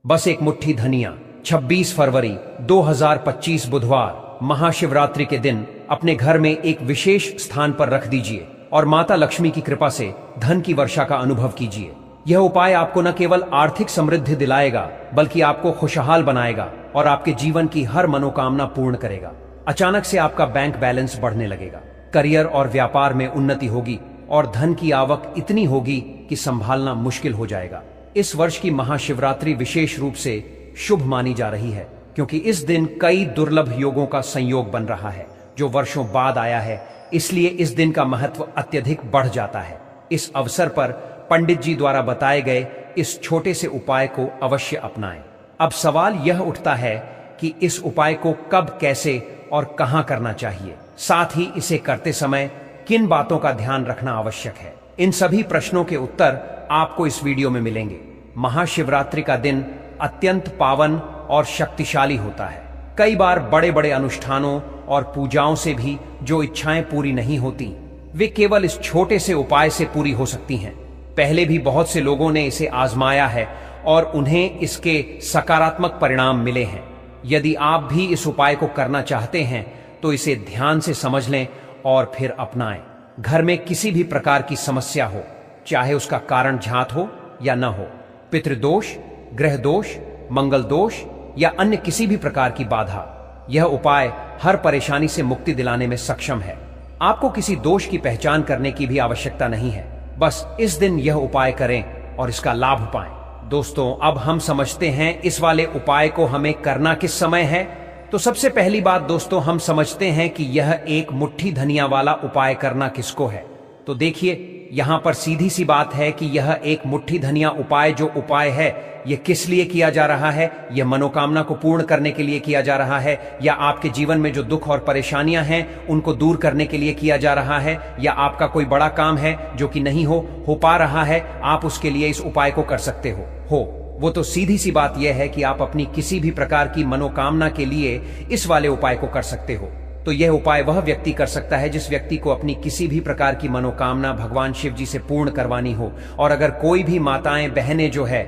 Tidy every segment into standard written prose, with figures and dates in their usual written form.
बस एक मुट्ठी धनिया। 26 फरवरी 2025 बुधवार महाशिवरात्रि के दिन अपने घर में एक विशेष स्थान पर रख दीजिए और माता लक्ष्मी की कृपा से धन की वर्षा का अनुभव कीजिए। यह उपाय आपको न केवल आर्थिक समृद्धि दिलाएगा बल्कि आपको खुशहाल बनाएगा और आपके जीवन की हर मनोकामना पूर्ण करेगा। अचानक से आपका बैंक बैलेंस बढ़ने लगेगा, करियर और व्यापार में उन्नति होगी और धन की आवक इतनी होगी कि संभालना मुश्किल हो जाएगा। इस वर्ष की महाशिवरात्रि विशेष रूप से शुभ मानी जा रही है क्योंकि इस दिन कई दुर्लभ योगों का संयोग बन रहा है जो वर्षों बाद आया है, इसलिए इस दिन का महत्व अत्यधिक बढ़ जाता है। इस अवसर पर पंडित जी द्वारा बताए गए इस छोटे से उपाय को अवश्य अपनाएं। अब सवाल यह उठता है कि इस उपाय को कब, कैसे और कहां करना चाहिए, साथ ही इसे करते समय किन बातों का ध्यान रखना आवश्यक है। इन सभी प्रश्नों के उत्तर आपको इस वीडियो में मिलेंगे। महाशिवरात्रि का दिन अत्यंत पावन और शक्तिशाली होता है। कई बार बड़े बड़े अनुष्ठानों और पूजाओं से भी जो इच्छाएं पूरी नहीं होती, वे केवल इस छोटे से उपाय से पूरी हो सकती हैं। पहले भी बहुत से लोगों ने इसे आजमाया है और उन्हें इसके सकारात्मक परिणाम मिले हैं। यदि आप भी इस उपाय को करना चाहते हैं तो इसे ध्यान से समझ लें और फिर अपनाएं। घर में किसी भी प्रकार की समस्या हो, चाहे उसका कारण जात हो या न हो, पितृदोष, ग्रह दोष, मंगल दोष या अन्य किसी भी प्रकार की बाधा, यह उपाय हर परेशानी से मुक्ति दिलाने में सक्षम है। आपको किसी दोष की पहचान करने की भी आवश्यकता नहीं है, बस इस दिन यह उपाय करें और इसका लाभ पाएं। दोस्तों, अब हम समझते हैं इस वाले उपाय को हमें करना किस समय है। तो सबसे पहली बात दोस्तों, हम समझते हैं कि यह एक मुट्ठी धनिया वाला उपाय करना किसको है। तो देखिए, यहां पर सीधी सी बात है कि यह एक मुट्ठी धनिया उपाय जो उपाय है, यह किस लिए किया जा रहा है। यह मनोकामना को पूर्ण करने के लिए किया जा रहा है, या आपके जीवन में जो दुख और परेशानियां हैं उनको दूर करने के लिए किया जा रहा है, या आपका कोई बड़ा काम है जो कि नहीं हो पा रहा है, आप उसके लिए इस उपाय को कर सकते हो। वो तो सीधी सी बात यह है कि आप अपनी किसी भी प्रकार की मनोकामना के लिए इस वाले उपाय को कर सकते हो। तो यह उपाय वह व्यक्ति कर सकता है जिस व्यक्ति को अपनी किसी भी प्रकार की मनोकामना भगवान शिव जी से पूर्ण करवानी हो। और अगर कोई भी माताएं बहनें जो है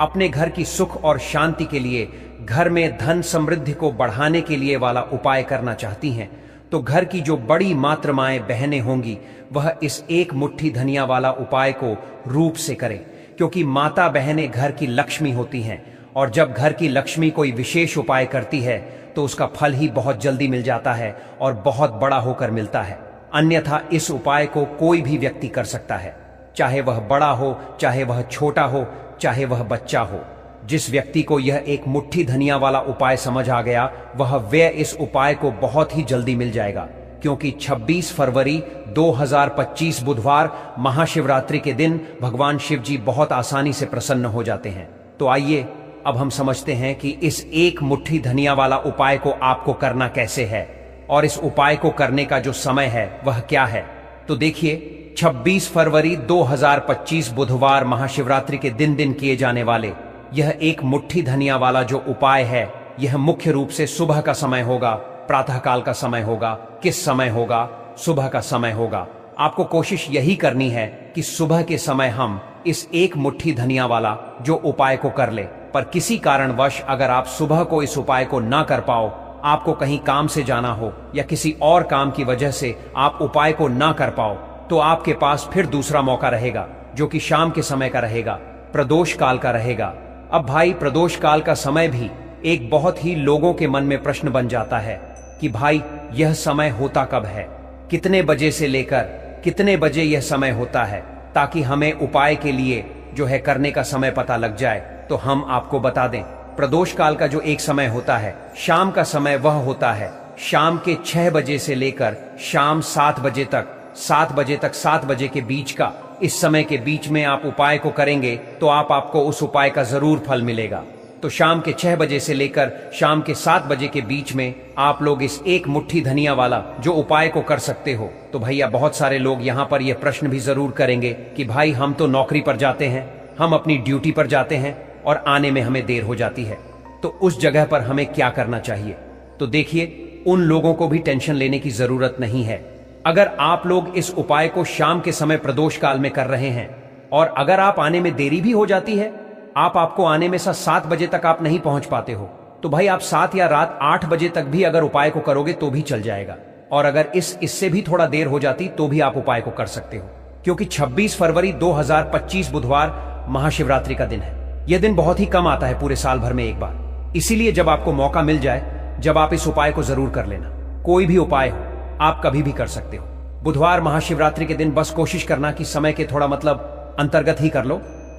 अपने घर की सुख और शांति के लिए, घर में धन समृद्धि को बढ़ाने के लिए वाला उपाय करना चाहती हैं, तो घर की जो बड़ी मात्र माएं बहनें होंगी वह इस एक मुट्ठी धनिया वाला उपाय को रूप से करें, क्योंकि माता बहनें घर की लक्ष्मी होती हैं और जब घर की लक्ष्मी कोई विशेष उपाय करती है तो उसका फल ही बहुत जल्दी मिल जाता है और बहुत बड़ा होकर मिलता है। अन्यथा इस उपाय को कोई भी व्यक्ति कर सकता है, चाहे वह बड़ा हो, चाहे वह छोटा हो, चाहे वह बच्चा हो। जिस व्यक्ति को यह एक मुट्ठी धनिया वाला उपाय समझ आ गया, वह इस उपाय को बहुत ही जल्दी मिल जाएगा, क्योंकि 26 फरवरी 2025 बुधवार महाशिवरात्रि के दिन भगवान शिव जी बहुत आसानी से प्रसन्न हो जाते हैं। तो आइए अब हम समझते हैं कि इस एक मुट्ठी धनिया वाला उपाय को आपको करना कैसे है और इस उपाय को करने का जो समय है वह क्या है। तो देखिए, 26 फरवरी 2025 बुधवार महाशिवरात्रि के दिन किए जाने वाले यह एक मुट्ठी धनिया वाला जो उपाय है, यह मुख्य रूप से सुबह का समय होगा, प्रातःकाल का समय होगा। किस समय होगा? सुबह का समय होगा। आपको कोशिश यही करनी है कि सुबह के समय हम इस एक मुट्ठी धनिया वाला जो उपाय को कर ले। पर किसी कारणवश अगर आप सुबह को इस उपाय को ना कर पाओ, आपको कहीं काम से जाना हो या किसी और काम की वजह से आप उपाय को ना कर पाओ, तो आपके पास फिर दूसरा मौका रहेगा जो कि शाम के समय का रहेगा, प्रदोष काल का रहेगा। अब भाई, प्रदोष काल का समय भी एक बहुत ही लोगों के मन में प्रश्न बन जाता है कि भाई यह समय होता कब है, कितने बजे से लेकर कितने बजे यह समय होता है, ताकि हमें उपाय के लिए जो है करने का समय पता लग जाए। तो हम आपको बता दें, प्रदोष काल का जो एक समय होता है, शाम का समय, वह होता है शाम के 6 बजे से लेकर शाम 7 बजे तक। 7 बजे के बीच का, इस समय के बीच में आप उपाय को करेंगे तो आपको उस उपाय का जरूर फल मिलेगा। तो शाम के 6 बजे से लेकर शाम के 7 बजे के बीच में आप लोग इस एक मुट्ठी धनिया वाला जो उपाय को कर सकते हो। तो भैया, बहुत सारे लोग यहाँ पर यह प्रश्न भी जरूर करेंगे कि भाई हम तो नौकरी पर जाते हैं, हम अपनी ड्यूटी पर जाते हैं और आने में हमें देर हो जाती है, तो उस जगह पर हमें क्या करना चाहिए। तो देखिए, उन लोगों को भी टेंशन लेने की जरूरत नहीं है। अगर आप लोग इस उपाय को शाम के समय प्रदोष काल में कर रहे हैं और अगर आप आने में देरी भी हो जाती है, आपको आने में 7 बजे तक आप नहीं पहुंच पाते हो, तो भाई आप 7 या रात 8 बजे तक भी अगर उपाय को करोगे तो भी चल जाएगा। और अगर इससे भी थोड़ा देर हो जाती तो भी आप उपाय को कर सकते हो, क्योंकि 26 फरवरी 2025 बुधवार महाशिवरात्रि का दिन है। यह दिन बहुत ही कम आता है पूरे साल भर में एक बार, इसीलिए जब आपको मौका मिल जाए जब आप इस उपाय को जरूर कर लेना। कोई भी उपाय हो आप कभी भी कर सकते हो। बुधवार महाशिवरात्रि के दिन बस कोशिश करना कि समय के थोड़ा अंतर्गत ही कर लो,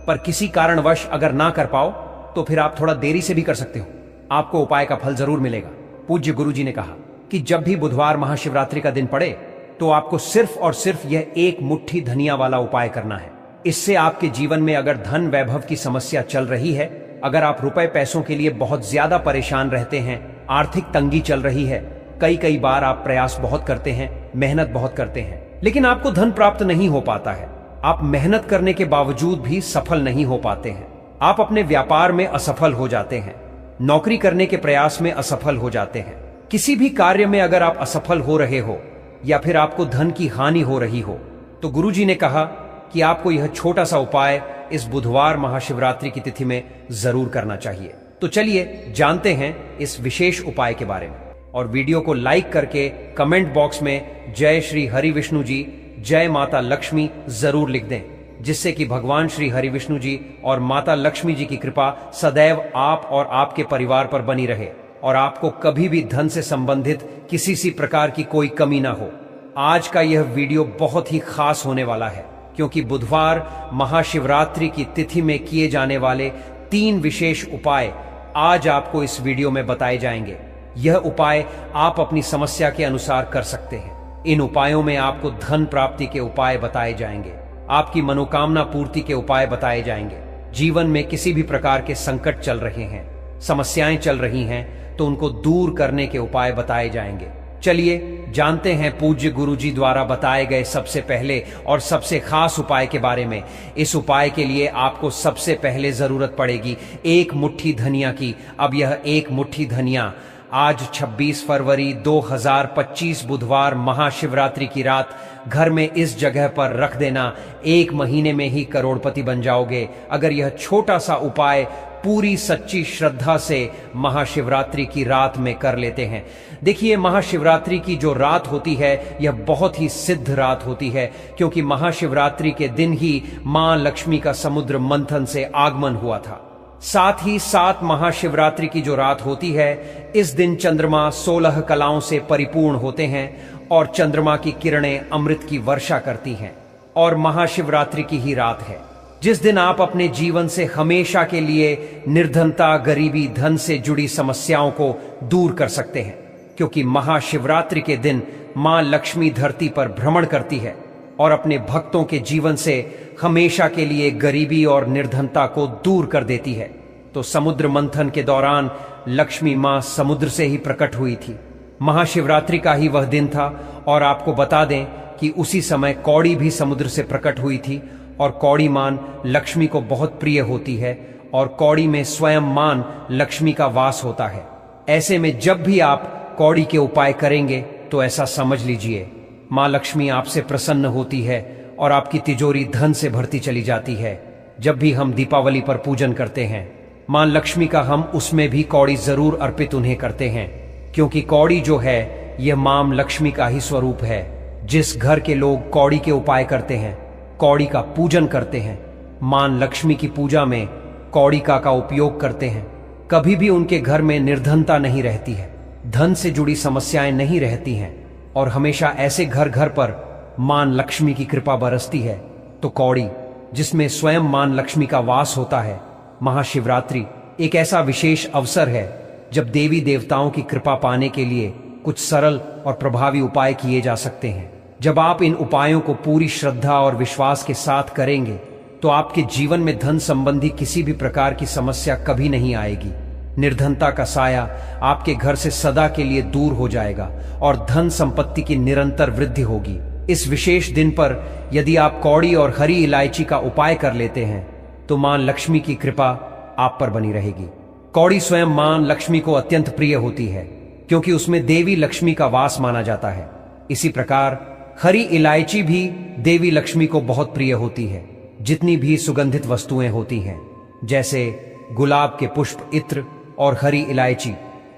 पर किसी कारणवश अगर ना कर पाओ तो फिर आप थोड़ा देरी से भी कर सकते हो, आपको उपाय का फल जरूर मिलेगा। पूज्य गुरुजी ने कहा कि जब भी बुधवार महाशिवरात्रि का दिन पड़े तो आपको सिर्फ और सिर्फ यह एक मुट्ठी धनिया वाला उपाय करना है। इससे आपके जीवन में अगर धन वैभव की समस्या चल रही है, अगर आप रुपए पैसों के लिए बहुत ज्यादा परेशान रहते हैं, आर्थिक तंगी चल रही है, कई बार आप प्रयास बहुत करते हैं, मेहनत बहुत करते हैं, लेकिन आपको धन प्राप्त नहीं हो पाता है, आप मेहनत करने के बावजूद भी सफल नहीं हो पाते हैं, आप अपने व्यापार में असफल हो जाते हैं, नौकरी करने के प्रयास में असफल हो जाते हैं, किसी भी कार्य में अगर आप असफल हो रहे हो या फिर आपको धन की हानि हो रही हो, तो गुरुजी ने कहा कि आपको यह छोटा सा उपाय इस बुधवार महाशिवरात्रि की तिथि में जरूर करना चाहिए। तो चलिए जानते हैं इस विशेष उपाय के बारे में, और वीडियो को लाइक करके कमेंट बॉक्स में जय श्री हरि विष्णु जी, जय माता लक्ष्मी जरूर लिख दें, जिससे कि भगवान श्री हरि विष्णु जी और माता लक्ष्मी जी की कृपा सदैव आप और आपके परिवार पर बनी रहे और आपको कभी भी धन से संबंधित किसी सी प्रकार की कोई कमी ना हो। आज का यह वीडियो बहुत ही खास होने वाला है, क्योंकि बुधवार महाशिवरात्रि की तिथि में किए जाने वाले 3 विशेष उपाय आज आपको इस वीडियो में बताए जाएंगे। यह उपाय आप अपनी समस्या के अनुसार कर सकते हैं। इन उपायों में आपको धन प्राप्ति के उपाय बताए जाएंगे, आपकी मनोकामना पूर्ति के उपाय बताए जाएंगे। जीवन में किसी भी प्रकार के संकट चल रहे हैं, समस्याएं चल रही हैं, तो उनको दूर करने के उपाय बताए जाएंगे। चलिए जानते हैं पूज्य गुरुजी द्वारा बताए गए सबसे पहले और सबसे खास उपाय के बारे में। इस उपाय के लिए आपको सबसे पहले जरूरत पड़ेगी 1 मुट्ठी धनिया की। अब यह 1 मुट्ठी धनिया आज 26 फरवरी 2025 बुधवार महाशिवरात्रि की रात घर में इस जगह पर रख देना। 1 महीने में ही करोड़पति बन जाओगे अगर यह छोटा सा उपाय पूरी सच्ची श्रद्धा से महाशिवरात्रि की रात में कर लेते हैं। देखिए, महाशिवरात्रि की जो रात होती है यह बहुत ही सिद्ध रात होती है, क्योंकि महाशिवरात्रि के दिन ही मां लक्ष्मी का समुद्र मंथन से आगमन हुआ था। साथ ही साथ महाशिवरात्रि की जो रात होती है, इस दिन चंद्रमा 16 कलाओं से परिपूर्ण होते हैं और चंद्रमा की किरणें अमृत की वर्षा करती हैं। और महाशिवरात्रि की ही रात है जिस दिन आप अपने जीवन से हमेशा के लिए निर्धनता, गरीबी, धन से जुड़ी समस्याओं को दूर कर सकते हैं, क्योंकि महाशिवरात्रि के दिन मां लक्ष्मी धरती पर भ्रमण करती है और अपने भक्तों के जीवन से हमेशा के लिए गरीबी और निर्धनता को दूर कर देती है। तो समुद्र मंथन के दौरान लक्ष्मी मां समुद्र से ही प्रकट हुई थी। महाशिवरात्रि का ही वह दिन था, और आपको बता दें कि उसी समय कौड़ी भी समुद्र से प्रकट हुई थी, और कौड़ी मान लक्ष्मी को बहुत प्रिय होती है, और कौड़ी में स्वयं मान लक्ष्मी का वास होता है। ऐसे में जब भी आप कौड़ी के उपाय करेंगे तो ऐसा समझ लीजिए मां लक्ष्मी आपसे प्रसन्न होती है और आपकी तिजोरी धन से भरती चली जाती है। जब भी हम दीपावली पर पूजन करते हैं मां लक्ष्मी का, हम उसमें भी कौड़ी जरूर अर्पित उन्हें करते हैं, क्योंकि कौड़ी जो है यह मां लक्ष्मी का ही स्वरूप है। जिस घर के लोग कौड़ी के उपाय करते हैं, कौड़ी का पूजन करते हैं, मां लक्ष्मी की पूजा में कौड़िका का उपयोग करते हैं, कभी भी उनके घर में निर्धनता नहीं रहती है, धन से जुड़ी समस्याएं नहीं रहती हैं, और हमेशा ऐसे घर घर पर मां लक्ष्मी की कृपा बरसती है। तो कौड़ी, जिसमें स्वयं मां लक्ष्मी का वास होता है, महाशिवरात्रि एक ऐसा विशेष अवसर है जब देवी देवताओं की कृपा पाने के लिए कुछ सरल और प्रभावी उपाय किए जा सकते हैं। जब आप इन उपायों को पूरी श्रद्धा और विश्वास के साथ करेंगे तो आपके जीवन में धन संबंधी किसी भी प्रकार की समस्या कभी नहीं आएगी। निर्धनता का साया आपके घर से सदा के लिए दूर हो जाएगा और धन संपत्ति की निरंतर वृद्धि होगी। इस विशेष दिन पर यदि आप कौड़ी और हरी इलायची का उपाय कर लेते हैं तो मां लक्ष्मी की कृपा आप पर बनी रहेगी। कौड़ी स्वयं मां लक्ष्मी को अत्यंत प्रिय होती है, क्योंकि उसमें देवी लक्ष्मी का वास माना जाता है। इसी प्रकार हरी इलायची भी देवी लक्ष्मी को बहुत प्रिय होती है। जितनी भी सुगंधित वस्तुएं होती हैं जैसे गुलाब के पुष्प, इत्र और हरी इलायची।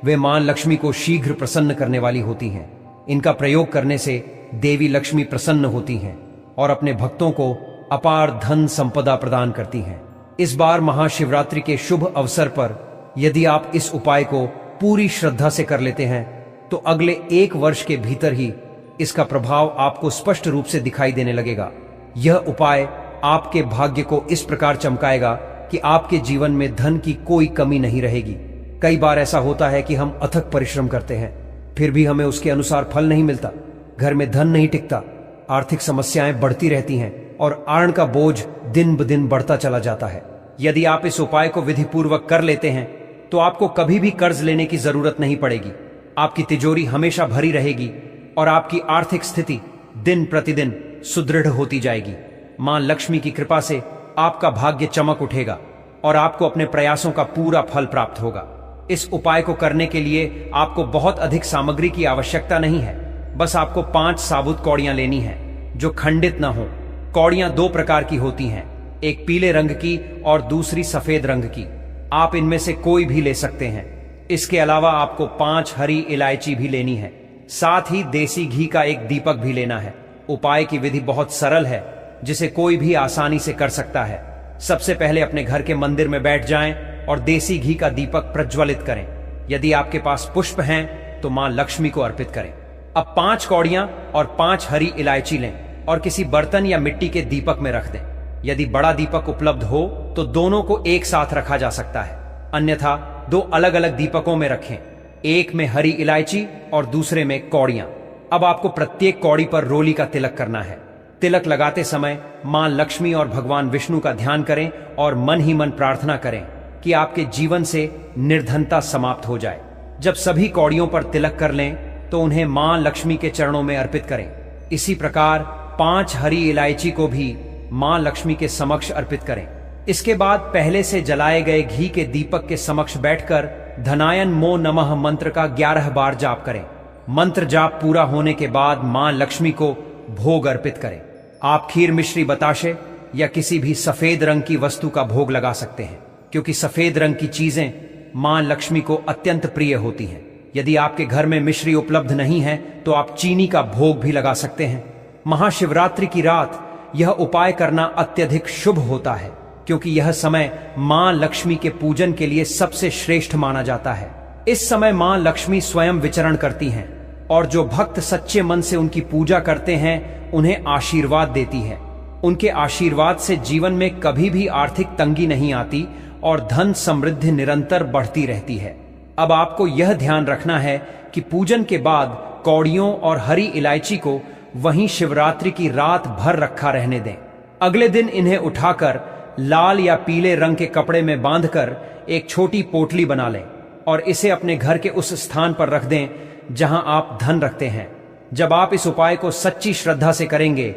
वे मां लक्ष्मी को शीघ्र प्रसन्न करने वाली होती हैं। इनका प्रयोग करने से देवी लक्ष्मी प्रसन्न होती हैं और अपने भक्तों को अपार धन संपदा प्रदान करती हैं। इस बार महाशिवरात्रि के शुभ अवसर पर यदि आप इस उपाय को पूरी श्रद्धा से कर लेते हैं तो अगले 1 वर्ष के भीतर ही इसका प्रभाव आपको स्पष्ट रूप से दिखाई देने लगेगा। यह उपाय आपके भाग्य को इस प्रकार चमकाएगा कि आपके जीवन में धन की कोई कमी नहीं रहेगी। कई बार ऐसा होता है कि हम अथक परिश्रम करते हैं, फिर भी हमें उसके अनुसार फल नहीं मिलता, घर में धन नहीं टिकता, आर्थिक समस्याएं बढ़ती रहती हैं और आर्ण का बोझ दिन ब दिन बढ़ता चला जाता है। यदि आप इस उपाय को विधिपूर्वक कर लेते हैं तो आपको कभी भी कर्ज लेने की जरूरत नहीं पड़ेगी। आपकी तिजोरी हमेशा भरी रहेगी और आपकी आर्थिक स्थिति दिन प्रतिदिन सुदृढ़ होती जाएगी। मां लक्ष्मी की कृपा से आपका भाग्य चमक उठेगा और आपको अपने प्रयासों का पूरा फल प्राप्त होगा। इस उपाय को करने के लिए आपको बहुत अधिक सामग्री की आवश्यकता नहीं है। बस आपको 5 साबुत कौड़ियां लेनी है जो खंडित न हो। कौड़ियां 2 प्रकार की होती हैं, एक पीले रंग की और दूसरी सफेद रंग की। आप इनमें से कोई भी ले सकते हैं। इसके अलावा आपको 5 हरी इलायची भी लेनी है। साथ ही देसी घी का एक दीपक भी लेना है। उपाय की विधि बहुत सरल है जिसे कोई भी आसानी से कर सकता है। सबसे पहले अपने घर के मंदिर में बैठ जाएं और देसी घी का दीपक प्रज्वलित करें। यदि आपके पास पुष्प हैं तो मां लक्ष्मी को अर्पित करें। अब 5 कौड़ियां और 5 हरी इलायची लें और किसी बर्तन या मिट्टी के दीपक में रख दें। यदि बड़ा दीपक उपलब्ध हो तो दोनों को एक साथ रखा जा सकता है, अन्यथा 2 अलग अलग दीपकों में रखें, एक में हरी इलायची और दूसरे में कौड़ियां। अब आपको प्रत्येक कौड़ी पर रोली का तिलक करना है। तिलक लगाते समय मां लक्ष्मी और भगवान विष्णु का ध्यान करें और मन ही मन प्रार्थना करें कि आपके जीवन से निर्धनता समाप्त हो जाए। जब सभी कौड़ियों पर तिलक कर लें तो उन्हें मां लक्ष्मी के चरणों में अर्पित करें। इसी प्रकार 5 हरी इलायची को भी मां लक्ष्मी के समक्ष अर्पित करें। इसके बाद पहले से जलाए गए घी के दीपक के समक्ष बैठकर धनायन मो नमः मंत्र का 11 बार जाप करें। मंत्र जाप पूरा होने के बाद मां लक्ष्मी को भोग अर्पित करें। आप खीर, मिश्री, बताशे या किसी भी सफेद रंग की वस्तु का भोग लगा सकते हैं, क्योंकि सफेद रंग की चीजें मां लक्ष्मी को अत्यंत प्रिय होती हैं। यदि आपके घर में मिश्री उपलब्ध नहीं है तो आप चीनी का भोग भी लगा सकते हैं। महाशिवरात्रि की रात यह उपाय करना अत्यधिक शुभ होता है, क्योंकि यह समय मां लक्ष्मी के पूजन के लिए सबसे श्रेष्ठ माना जाता है। इस समय मां लक्ष्मी स्वयं विचरण करती हैं और जो भक्त सच्चे मन से उनकी पूजा करते हैं उन्हें आशीर्वाद देती है। उनके आशीर्वाद से जीवन में कभी भी आर्थिक तंगी नहीं आती और धन समृद्धि निरंतर बढ़ती रहती है। अब आपको यह ध्यान रखना है कि पूजन के बाद कौड़ियों और हरी इलायची को वहीं शिवरात्रि की रात भर रखा रहने दें। अगले दिन इन्हें उठाकर लाल या पीले रंग के कपड़े में बांधकर एक छोटी पोटली बना लें और इसे अपने घर के उस स्थान पर रख दें जहां आप धन रखते हैं। जब आप इस उपाय को सच्ची श्रद्धा से करेंगे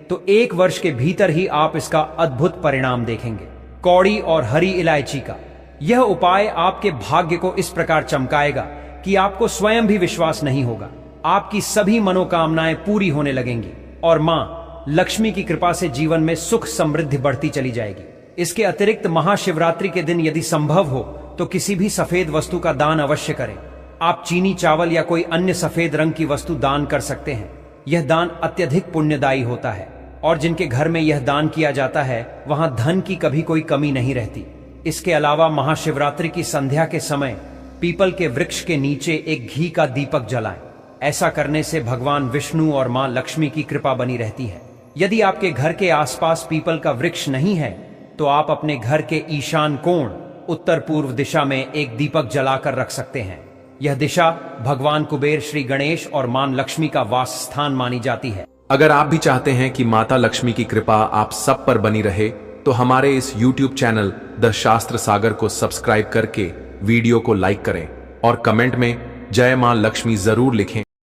तो 1 वर्ष के भीतर ही आप इसका अद्भुत परिणाम देखेंगे। कौड़ी और हरी इलायची का यह उपाय आपके भाग्य को इस प्रकार चमकाएगा कि आपको स्वयं भी विश्वास नहीं होगा। आपकी सभी मनोकामनाएं पूरी होने लगेंगी और मां लक्ष्मी की कृपा से जीवन में सुख समृद्धि बढ़ती चली जाएगी। इसके अतिरिक्त महाशिवरात्रि के दिन यदि संभव हो तो किसी भी सफेद वस्तु का दान अवश्य करें। आप चीनी, चावल या कोई अन्य सफेद रंग की वस्तु दान कर सकते हैं। यह दान अत्यधिक पुण्यदायी होता है और जिनके घर में यह दान किया जाता है वहां धन की कभी कोई कमी नहीं रहती। इसके अलावा महाशिवरात्रि की संध्या के समय पीपल के वृक्ष के नीचे एक घी का दीपक जलाएं। ऐसा करने से भगवान विष्णु और मां लक्ष्मी की कृपा बनी रहती है। यदि आपके घर के आसपास पीपल का वृक्ष नहीं है तो आप अपने घर के ईशान कोण उत्तर पूर्व दिशा में एक दीपक जलाकर रख सकते हैं। यह दिशा भगवान कुबेर, श्री गणेश और मां लक्ष्मी का वास स्थान मानी जाती है। अगर आप भी चाहते हैं कि माता लक्ष्मी की कृपा आप सब पर बनी रहे तो हमारे इस YouTube चैनल द शास्त्र सागर को सब्सक्राइब करके वीडियो को लाइक करें और कमेंट में जय मां लक्ष्मी जरूर लिखें।